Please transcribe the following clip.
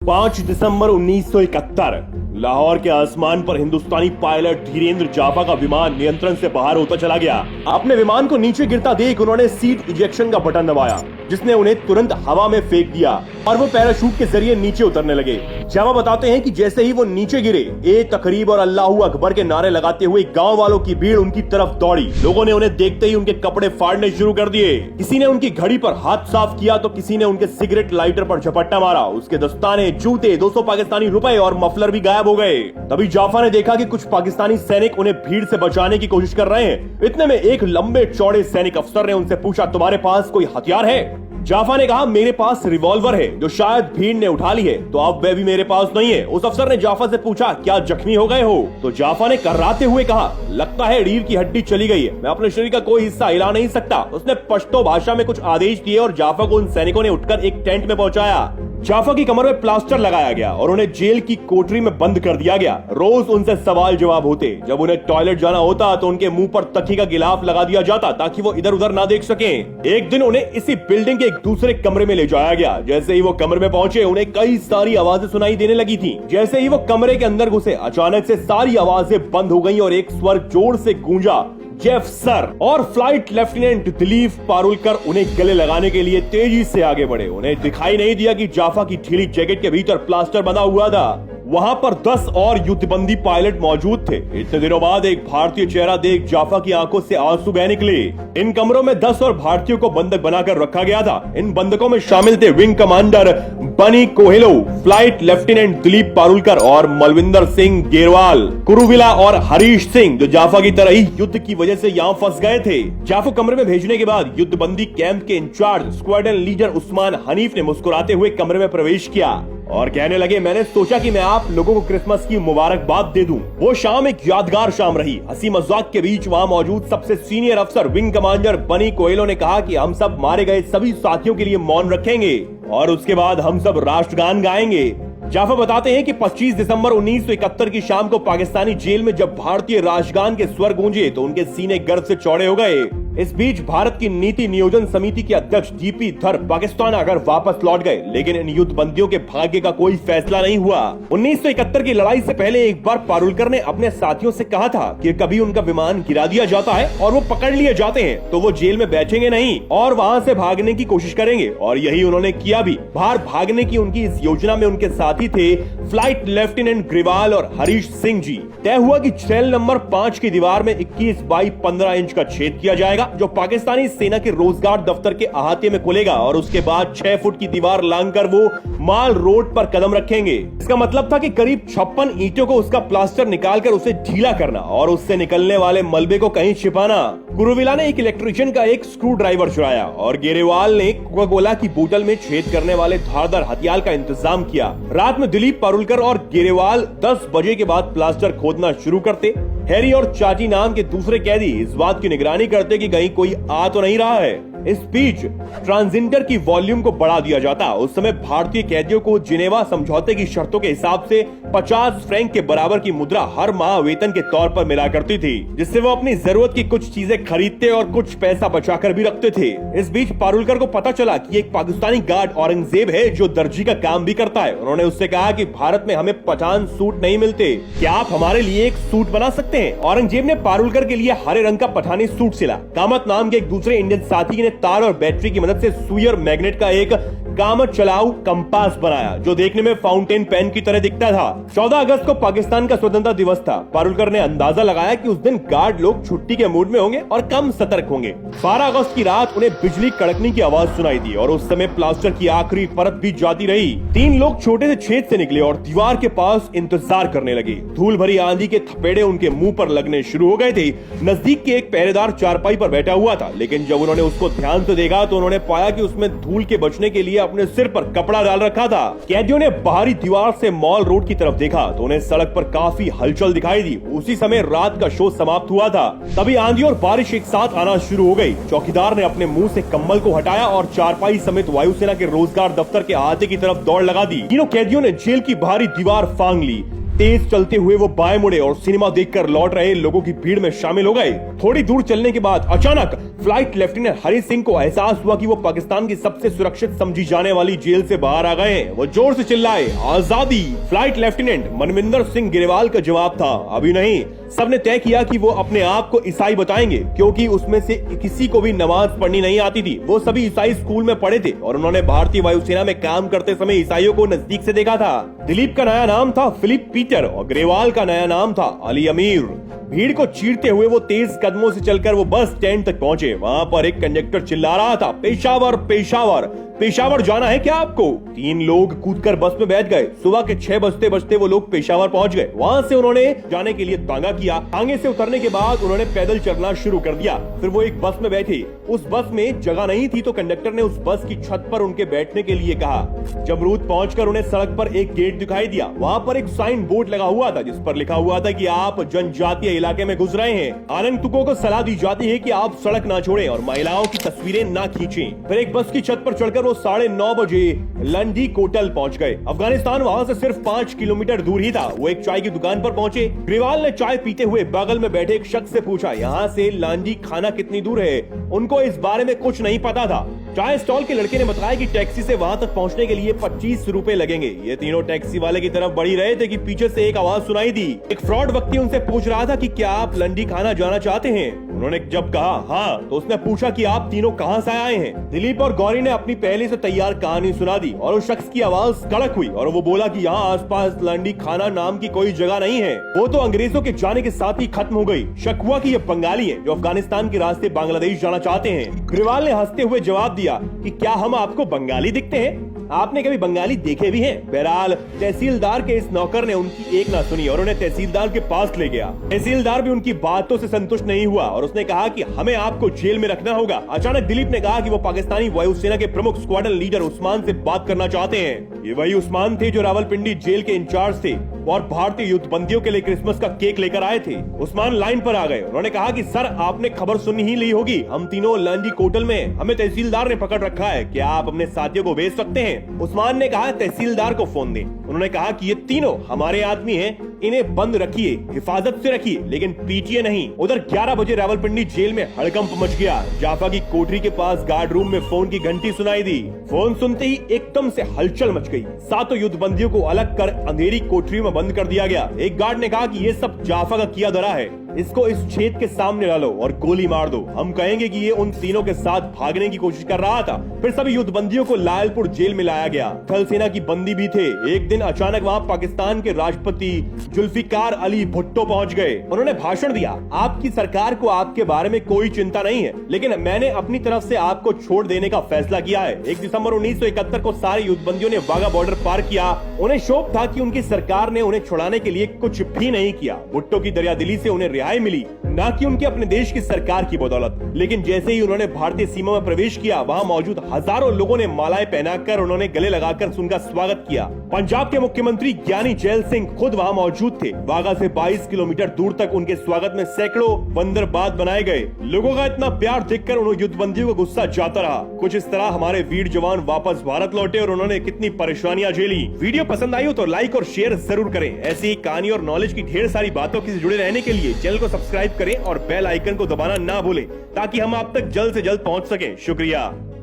5 दिसंबर 1971 लाहौर के आसमान पर हिंदुस्तानी पायलट धीरेन्द्र जाफा का विमान नियंत्रण से बाहर होता चला गया। अपने विमान को नीचे गिरता देख उन्होंने सीट इजेक्शन का बटन दबाया, जिसने उन्हें तुरंत हवा में फेंक दिया और वो पैराशूट के जरिए नीचे उतरने लगे। जाफा बताते हैं कि जैसे ही वो नीचे गिरे, ए तकरीब और अल्लाहू अकबर के नारे लगाते हुए गांव वालों की भीड़ उनकी तरफ दौड़ी। लोगों ने उन्हें देखते ही उनके कपड़े फाड़ने शुरू कर दिए। किसी ने उनकी घड़ी पर हाथ साफ किया तो किसी ने उनके सिगरेट लाइटर पर झपट्टा मारा। उसके दस्ताने, जूते, 200 पाकिस्तानी रुपए और मफलर भी गायब हो गए। तभी जाफा ने देखा कि कुछ पाकिस्तानी सैनिक उन्हें भीड़ से बचाने की कोशिश कर रहे हैं। इतने में एक लंबे चौड़े सैनिक अफसर ने उनसे पूछा, तुम्हारे पास कोई हथियार है? जाफा ने कहा, मेरे पास रिवॉल्वर है जो शायद भीड़ ने उठा ली है, तो अब वह भी मेरे पास नहीं है। उस अफसर ने जाफा से पूछा, क्या जख्मी हो गए हो? तो जाफा ने कर्राते हुए कहा, लगता है रीढ़ की हड्डी चली गई है, मैं अपने शरीर का कोई हिस्सा हिला नहीं सकता। उसने पश्तो भाषा में कुछ आदेश दिए और जाफा को उन सैनिकों ने उठकर एक टेंट में पहुंचाया। जाफा की कमर में प्लास्टर लगाया गया और उन्हें जेल की कोठरी में बंद कर दिया गया। रोज उनसे सवाल जवाब होते। जब उन्हें टॉयलेट जाना होता तो उनके मुंह पर तकिए का गिलाफ लगा दिया जाता ताकि वो इधर उधर ना देख सकें। एक दिन उन्हें इसी बिल्डिंग के एक दूसरे कमरे में ले जाया गया। जैसे ही वो कमरे में पहुंचे, उन्हें कई सारी आवाजें सुनाई देने लगी थी। जैसे ही वो कमरे के अंदर घुसे, अचानक से सारी आवाजें बंद हो गई और एक स्वर जोर से गूंजा, जेफ सर। और फ्लाइट लेफ्टिनेंट दिलीप पारुलकर उन्हें गले लगाने के लिए तेजी से आगे बढ़े। उन्हें दिखाई नहीं दिया कि जाफा की ढीली जैकेट के भीतर प्लास्टर बंधा हुआ था। वहां पर 10 और युद्धबंदी पायलट मौजूद थे। इतने दिनों बाद एक भारतीय चेहरा देख जाफा की आंखों से आंसू बह निकले। इन कमरों में 10 और भारतीयों को बंधक बनाकर रखा गया था। इन बंधकों में शामिल थे विंग कमांडर बनी Coelho, flight lieutenant Dilip Parulkar और मलविंदर सिंह गेरवाल, कुरुविला और हरीश सिंह, जो जाफा की तरह ही युद्ध की वजह से यहाँ फंस गए थे। जाफा कमरे में भेजने के बाद युद्धबंदी कैंप के incharge squadron leader Usman Hanif ने मुस्कुराते हुए कमरे में प्रवेश किया और कहने लगे, मैंने सोचा कि मैं आप लोगों को क्रिसमस की मुबारकबाद दे दूं। वो शाम एक यादगार शाम रही। हंसी मजाक के बीच वहां मौजूद सबसे सीनियर अफसर विंग कमांडर बनी कोयलो ने कहा कि हम सब मारे गए सभी साथियों के लिए मौन रखेंगे और उसके बाद हम सब राष्ट्रगान गाएंगे। जाफा बताते हैं कि 25 दिसंबर 1971 की शाम को पाकिस्तानी जेल में जब भारतीय राष्ट्रगान के स्वर गूंजे तो उनके सीने गर्व से चौड़े हो गए। इस बीच भारत की नीति नियोजन समिति के अध्यक्ष डीपी धर पाकिस्तान आकर वापस लौट गए, लेकिन इन युद्धबंदियों के भाग्य का कोई फैसला नहीं हुआ। 1971 की लड़ाई से पहले एक बार पारुलकर ने अपने साथियों से कहा था कि कभी उनका विमान गिरा दिया जाता है और वो पकड़ लिए जाते हैं तो वो जेल में बैठेंगे नहीं और वहां से भागने की कोशिश करेंगे, और यही उन्होंने किया भी। बाहर भागने की उनकी इस योजना में उनके साथी थे फ्लाइट लेफ्टिनेंट ग्रेवाल और हरीश सिंह जी। तय हुआ कि सेल नंबर 5 की दीवार में 21 बाई 15 इंच का छेद किया जाएगा जो पाकिस्तानी सेना के रोजगार दफ्तर के अहाते में खुलेगा, और उसके बाद 6 फुट की दीवार लांघकर वो माल रोड पर कदम रखेंगे। इसका मतलब था कि करीब 56 ईंटों को उसका प्लास्टर निकालकर उसे ढीला करना और उससे निकलने वाले मलबे को कहीं छिपाना। कुरुविला ने एक इलेक्ट्रिशियन का एक स्क्रू ड्राइवर चुराया और गेरेवाल ने कोका कोला की बोतल में छेद करने वाले धारदार हथियार का इंतजाम किया। रात में दिलीप पारुलकर और गेरेवाल 10 बजे के बाद प्लास्टर खोदना शुरू करते। हैरी और चाची नाम के दूसरे कैदी इस बात की निगरानी करते कि कहीं कोई आ तो नहीं रहा है। इस बीच ट्रांजिंडर की वॉल्यूम को बढ़ा दिया जाता। उस समय भारतीय कैदियों को जिनेवा समझौते की शर्तों के हिसाब से 50 फ्रैंक के बराबर की मुद्रा हर माह वेतन के तौर पर मिला करती थी, जिससे वो अपनी जरूरत की कुछ चीजें खरीदते और कुछ पैसा बचाकर भी रखते थे। इस बीच पारुलकर को पता चला कि एक पाकिस्तानी गार्ड औरंगजेब है जो दर्जी का काम भी करता है। उन्होंने उससे कहा कि भारत में हमें पठान सूट नहीं मिलते, क्या आप हमारे लिए एक सूट बना सकते हैं? औरंगजेब ने पारुलकर के लिए हरे रंग का पठानी सूट सिला। कामत नाम के एक दूसरे इंडियन साथी ने तार और बैटरी की मदद से सुयर मैग्नेट का एक कामत चलाऊ कंपास बनाया जो देखने में फाउंटेन पेन की तरह दिखता था। 14 अगस्त को पाकिस्तान का स्वतंत्रता दिवस था। पारुलकर ने अंदाजा लगाया कि उस दिन गार्ड लोग छुट्टी के मूड में होंगे और कम सतर्क होंगे। 12 अगस्त की रात उन्हें बिजली कड़कने की आवाज सुनाई दी और उस समय प्लास्टर की आखिरी परत भी जाती रही। 3 लोग छोटे से छेद से निकले और दीवार के पास इंतजार करने लगे। धूल भरी आंधी के थपेड़े उनके मुंह पर लगने शुरू हो गए थे। नजदीक के एक पहरेदार चारपाई पर बैठा हुआ था, लेकिन जब उन्होंने उसको ध्यान से देखा तो उन्होंने पाया कि उसमें धूल के बचने के लिए अपने सिर पर कपड़ा डाल रखा था। कैदियों ने बाहरी दीवार से मॉल रोड की तरफ देखा तो उन्हें सड़क पर काफी हलचल दिखाई दी। उसी समय रात का शो समाप्त हुआ था। तभी आंधी और बारिश एक साथ आना शुरू हो गई। चौकीदार ने अपने मुंह से कम्बल को हटाया और चारपाई समेत वायुसेना के रोजगार दफ्तर के अहाते की तरफ दौड़ लगा दी। तीनों कैदियों ने जेल की बाहरी दीवार फांग ली। तेज चलते हुए वो बाएं मुड़े और सिनेमा देखकर लौट रहे लोगों की भीड़ में शामिल हो गए। थोड़ी दूर चलने के बाद अचानक फ्लाइट लेफ्टिनेंट हरि सिंह को एहसास हुआ कि वो पाकिस्तान की सबसे सुरक्षित समझी जाने वाली जेल से बाहर आ गए हैं। वो जोर से चिल्लाए, आजादी। फ्लाइट लेफ्टिनेंट मनविंदर सिंह गिरेवाल का जवाब था, अभी नहीं। सबने तय किया कि वो अपने आप को ईसाई बताएंगे, क्योंकि उसमें से किसी को भी नमाज पढ़नी नहीं आती थी। वो सभी ईसाई स्कूल में पढ़े थे और उन्होंने भारतीय वायुसेना में काम करते समय ईसाइयों को नजदीक से देखा था। दिलीप का नया नाम था फिलिप पीटर और ग्रेवाल का नया नाम था अली अमीर। भीड़ को चीरते हुए वो तेज कदमों से चलकर वो बस स्टैंड तक पहुंचे। वहां पर एक कंडक्टर चिल्ला रहा था, पेशावर पेशावर पेशावर जाना है क्या आपको? 3 लोग कूदकर बस में बैठ गए। सुबह के 6 बजते बजते वो लोग पेशावर पहुंच गए। वहां से उन्होंने जाने के लिए तांगा किया। तांगे से उतरने के बाद उन्होंने पैदल चलना शुरू कर दिया। फिर वो एक बस में बैठे। उस बस में जगह नहीं थी तो कंडक्टर ने उस बस की छत पर उनके बैठने के लिए कहा। जमरूद पहुंचकर उन्हें सड़क पर एक गेट दिखाई दिया। वहां पर एक साइन बोर्ड लगा हुआ था जिस पर लिखा हुआ था कि आप जनजातीय इलाके में घुस रहे हैं। आगंतुकों को सलाह दी जाती है कि आप सड़क ना छोड़ें और महिलाओं की तस्वीरें ना खींचें। फिर एक बस की छत पर चढ़कर वो 9:30 बजे लंडी कोटल पहुंच गए। अफगानिस्तान वहां से सिर्फ 5 किलोमीटर दूर ही था। वो एक चाय की दुकान पर पहुंचे। ग्रेवाल ने चाय पीते हुए बगल में बैठे एक शख्स से पूछा, यहाँ से लांडी खाना कितनी दूर है? उनको इस बारे में कुछ नहीं पता था। चाय स्टॉल के लड़के ने बताया कि टैक्सी से वहां तक पहुंचने के लिए 25 रुपए लगेंगे। ये तीनों टैक्सी वाले की तरफ बढ़ी रहे थे कि पीछे से एक आवाज सुनाई दी। एक फ्रॉड व्यक्ति उनसे पूछ रहा था कि क्या आप लंडी खाना जाना चाहते हैं? उन्होंने जब कहा हाँ, तो उसने पूछा कि आप तीनों कहां से आए हैं? दिलीप और गौरी ने अपनी पहले से तैयार कहानी सुना दी और उस शख्स की आवाज कड़क हुई और वो बोला कि यहाँ आसपास लंडी खाना नाम की कोई जगह नहीं है। वो तो अंग्रेजों के जाने के साथ ही खत्म हो गई। शक हुआ कि ये बंगाली है जो अफगानिस्तान के रास्ते बांग्लादेश जाना चाहते हैं। ग्रेवाल ने हंसते हुए जवाब दिया कि क्या हम आपको बंगाली दिखते हैं? आपने कभी बंगाली देखे भी हैं? बहरहाल तहसीलदार के इस नौकर ने उनकी एक ना सुनी और उन्हें तहसीलदार के पास ले गया। तहसीलदार भी उनकी बातों से संतुष्ट नहीं हुआ और उसने कहा कि हमें आपको जेल में रखना होगा। अचानक दिलीप ने कहा कि वो पाकिस्तानी वायुसेना के प्रमुख स्क्वाड्रन लीडर उस्मान से बात करना चाहते हैं। ये वही उस्मान थे जो रावलपिंडी जेल के इंचार्ज थे और भारतीय युद्ध बंदियों के लिए क्रिसमस का केक लेकर आए थे। उस्मान लाइन पर आ गए। उन्होंने कहा कि सर, आपने खबर सुनी ही ली होगी, हम तीनों लंडी कोटल में, हमें तहसीलदार ने पकड़ रखा है। क्या आप अपने साथियों को भेज सकते हैं? उस्मान ने कहा तहसीलदार को फोन दें। उन्होंने कहा कि ये तीनों हमारे आदमी हैं, इन्हें बंद रखिए, हिफाजत से रखिए, लेकिन पीटिए नहीं। उधर 11 बजे रावलपिंडी जेल में हड़कंप मच गया। जाफा की कोठरी के पास गार्ड रूम में फोन की घंटी सुनाई दी। फोन सुनते ही एकदम से हलचल मच गई। 7 युद्ध बंदियों को अलग कर अंधेरी कोठरी में बंद कर दिया गया। एक गार्ड ने कहा कि ये सब जाफा का किया धरा है, इसको इस छेद के सामने डालो और गोली मार दो। हम कहेंगे कि ये उन तीनों के साथ भागने की कोशिश कर रहा था। फिर सभी युद्ध बंदियों को लायलपुर जेल में लाया गया। थल सेना की बंदी भी थे। एक दिन अचानक वहाँ पाकिस्तान के राष्ट्रपति जुल्फिकार अली भुट्टो पहुंच गए। उन्होंने भाषण दिया, आपकी सरकार को आपके बारे में कोई चिंता नहीं है, लेकिन मैंने अपनी तरफ से आपको छोड़ देने का फैसला किया है। 1 दिसंबर 1971 को सारे युद्ध बंदियों ने वाघा बॉर्डर पार किया। उन्हें शौक था कि उनकी सरकार ने उन्हें छुड़ाने के लिए कुछ भी नहीं किया। भुट्टो की दरियादिली से उन्हें रिहाई मिली, ना कि उनके अपने देश की सरकार की बदौलत। लेकिन जैसे ही उन्होंने भारतीय सीमा में प्रवेश किया, वहां मौजूद हजारों लोगों ने मालाएं पहनाकर उन्होंने गले लगाकर उनका स्वागत किया। पंजाब के मुख्यमंत्री ज्ञानी जैल सिंह खुद वहां मौजूद थे। वाघा से 22 किलोमीटर दूर तक उनके स्वागत में सैकड़ों बंदरबाद बनाए गए। लोगों का इतना प्यार देखकर उन युद्धबंदियों को गुस्सा जाता रहा। कुछ इस तरह हमारे वीर जवान वापस भारत लौटे और उन्होंने कितनी परेशानियां झेली। वीडियो पसंद आई हो तो लाइक और शेयर जरूर करें। ऐसी ही कहानी और नॉलेज की ढेर सारी बातों से जुड़े रहने के लिए चैनल को सब्सक्राइब करें और बेल आइकन को दबाना ना भूलें ताकि हम आप तक जल्द से जल्द पहुंच सकें। शुक्रिया।